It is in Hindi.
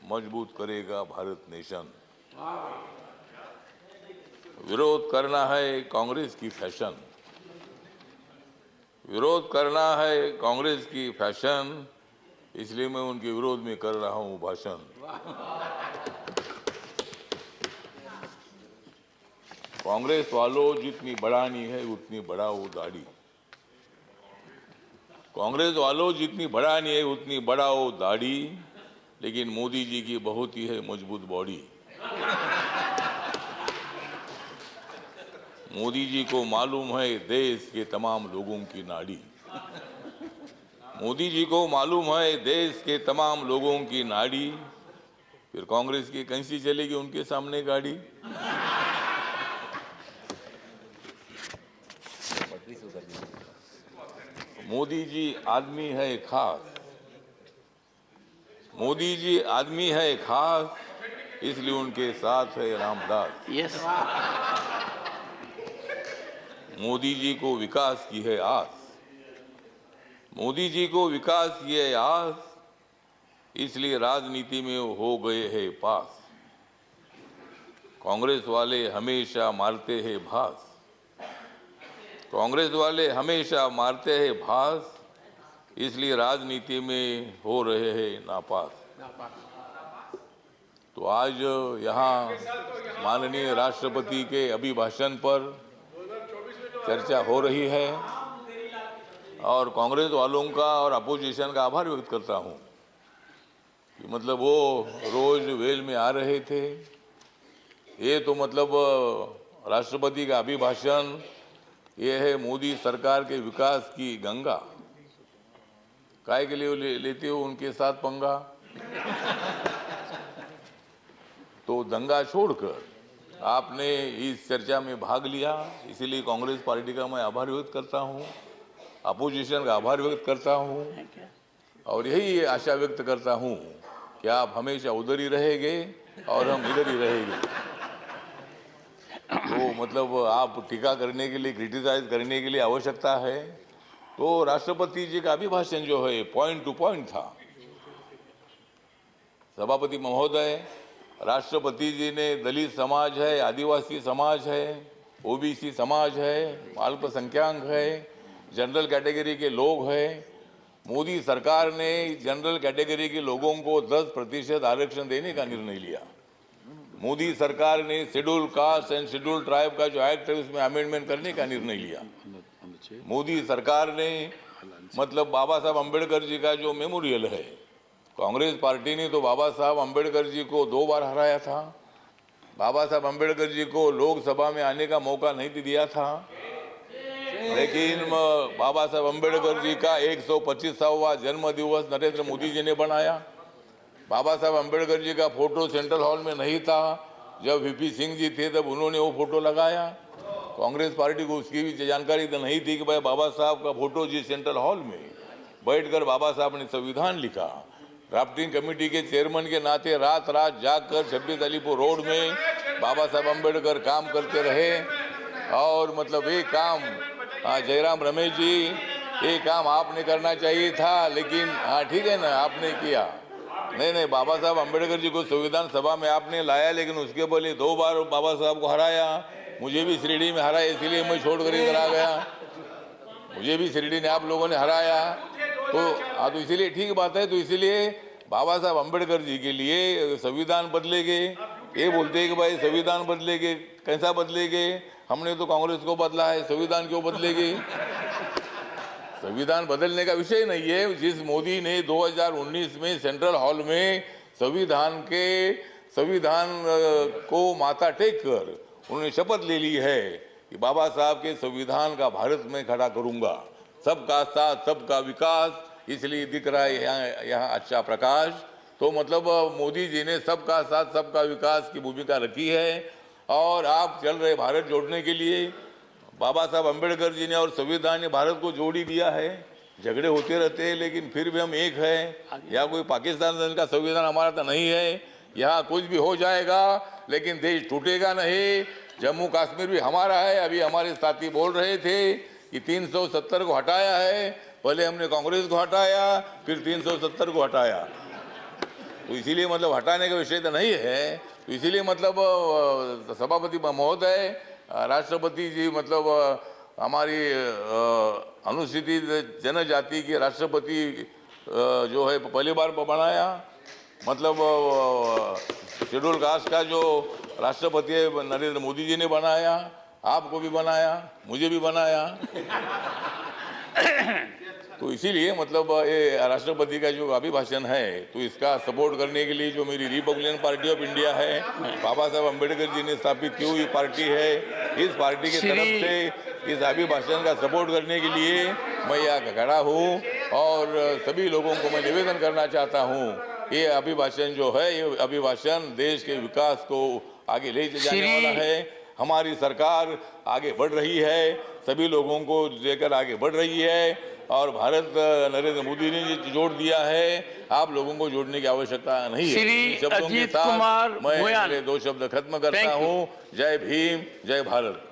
मजबूत करेगा भारत नेशन। विरोध करना है कांग्रेस की फैशन, विरोध करना है कांग्रेस की फैशन, इसलिए मैं उनके विरोध में कर रहा हूं भाषण। कांग्रेस वालों, जितनी बढ़ानी है उतनी बढ़ाओ दाढ़ी। कांग्रेस वालों, जितनी बढ़ानी है उतनी बढ़ाओ दाढ़ी, लेकिन मोदी जी की बहुत ही है मजबूत बॉडी। मोदी जी को मालूम है देश के तमाम लोगों की नाड़ी। मोदी जी को मालूम है देश के तमाम लोगों की नाड़ी, फिर कांग्रेस की कैसी चलेगी उनके सामने गाड़ी। मोदी जी आदमी है खास, मोदी जी आदमी है खास, इसलिए उनके साथ है रामदास। यस। मोदी जी को विकास की है आस, मोदी जी को विकास की है आस, इसलिए राजनीति में हो गए हैं पास। कांग्रेस वाले हमेशा मारते हैं भास, कांग्रेस वाले हमेशा मारते हैं भास, इसलिए राजनीति में हो रहे हैं नापास। तो आज यहाँ माननीय राष्ट्रपति के अभिभाषण पर चर्चा हो रही है और कांग्रेस वालों का और अपोजिशन का आभार व्यक्त करता हूँ कि मतलब वो रोज वेल में आ रहे थे। ये तो मतलब राष्ट्रपति का अभिभाषण ये है मोदी सरकार के विकास की गंगा। काय के लिए लेते हो उनके साथ पंगा? तो दंगा छोड़कर आपने इस चर्चा में भाग लिया, इसीलिए कांग्रेस पार्टी का मैं आभार व्यक्त करता हूं, अपोजिशन का आभार व्यक्त करता हूं और यही आशा व्यक्त करता हूं कि आप हमेशा उधर ही रहेंगे और हम इधर ही रहेंगे। तो मतलब आप टीका करने के लिए, क्रिटिसाइज करने के लिए आवश्यकता है तो राष्ट्रपति जी का अभिभाषण जो है पॉइंट टू पॉइंट था। सभापति महोदय, राष्ट्रपति जी ने दलित समाज है, आदिवासी समाज है, ओबीसी समाज है, अल्पसंख्यक है, जनरल कैटेगरी के लोग हैं। मोदी सरकार ने जनरल कैटेगरी के लोगों को 10% आरक्षण देने का निर्णय लिया। मोदी सरकार ने schedule caste and schedule tribe का जो एक्ट है उसमें अमेंडमेंट करने का निर्णय लिया। मोदी सरकार ने मतलब बाबा साहब अम्बेडकर जी का जो मेमोरियल है, कांग्रेस पार्टी ने तो बाबा साहब अम्बेडकर जी को 2 बार हराया था। बाबा साहब अम्बेडकर जी को लोकसभा में आने का मौका नहीं दिया था, लेकिन बाबा साहब अम्बेडकर जी का 125वां जन्म दिवस नरेंद्र मोदी जी ने बनाया। बाबा साहब अम्बेडकर जी का फोटो सेंट्रल हॉल में नहीं था, जब वीपी सिंह जी थे तब उन्होंने वो फोटो लगाया। कांग्रेस पार्टी को उसकी भी जानकारी तो नहीं थी कि भाई बाबा साहब का फोटो जी सेंट्रल हॉल में बैठकर बाबा साहब ने संविधान लिखा। ड्राफ्टिंग कमेटी के चेयरमैन के नाते रात रात जाकर 26 अलीपुर रोड में बाबा साहब अम्बेडकर काम करते रहे और मतलब ये काम जयराम रमेश जी, ये काम आपने करना चाहिए था, लेकिन हाँ ठीक है ना, आपने किया नहीं, बाबा साहब अम्बेडकर जी को संविधान सभा में आपने लाया, लेकिन उसके पहले 2 बार बाबा साहब को हराया। मुझे भी शिरडी में हराया, इसीलिए मैं छोड़कर इधर आ गया। मुझे भी शिरडी ने आप लोगों ने हराया, तो इसीलिए ठीक बात है। तो इसीलिए बाबा साहब अम्बेडकर जी के लिए संविधान बदलेंगे, ये बोलते हैं कि भाई संविधान बदलेंगे, कैसा बदलेंगे? हमने तो कांग्रेस को बदला है, संविधान क्यों बदलेगी? संविधान बदलने का विषय नहीं है। जिस मोदी ने 2019 में सेंट्रल हॉल में संविधान को माथा टेक कर उन्होंने शपथ ले ली है कि बाबा साहब के संविधान का भारत में खड़ा करूंगा, सबका साथ सबका विकास, इसलिए दिख रहा है यहाँ अच्छा प्रकाश। तो मतलब मोदी जी ने सबका साथ सबका विकास की भूमिका रखी है और आप चल रहे भारत जोड़ने के लिए। बाबा साहब अम्बेडकर जी ने और संविधान ने भारत को जोड़ ही दिया है। झगड़े होते रहते हैं लेकिन फिर भी हम एक हैं। या कोई पाकिस्तान का संविधान हमारा तो नहीं है, यहाँ कुछ भी हो जाएगा लेकिन देश टूटेगा नहीं। जम्मू कश्मीर भी हमारा है। अभी हमारे साथी बोल रहे थे कि 370 को हटाया है, पहले हमने कांग्रेस को हटाया, फिर 370 को हटाया। तो इसीलिए मतलब हटाने का विषय तो नहीं है। तो इसीलिए मतलब सभापति महोदय, राष्ट्रपति जी मतलब हमारी अनुसूचित जनजाति के राष्ट्रपति जो है पहली बार बनाया, मतलब शेड्यूल कास्ट का जो राष्ट्रपति है नरेंद्र मोदी जी ने बनाया, आपको भी बनाया, मुझे भी बनाया। तो इसीलिए मतलब ये राष्ट्रपति का जो अभिभाषण है, तो इसका सपोर्ट करने के लिए जो मेरी रिपब्लिकन पार्टी ऑफ इंडिया है, बाबा साहब अम्बेडकर जी ने स्थापित की हुई पार्टी है, इस पार्टी की तरफ से इस अभिभाषण का सपोर्ट करने के लिए मैं यहाँ खड़ा हूँ। और सभी लोगों को मैं निवेदन करना चाहता हूँ, ये अभिभाषण जो है, ये अभिभाषण देश के विकास को आगे ले जाने वाला है। हमारी सरकार आगे बढ़ रही है, सभी लोगों को लेकर आगे बढ़ रही है, और भारत नरेंद्र मोदी ने जोड़ दिया है, आप लोगों को जोड़ने की आवश्यकता नहीं है। शब्दों के साथ मैं 2 शब्द खत्म करता हूँ। जय भीम, जय भारत।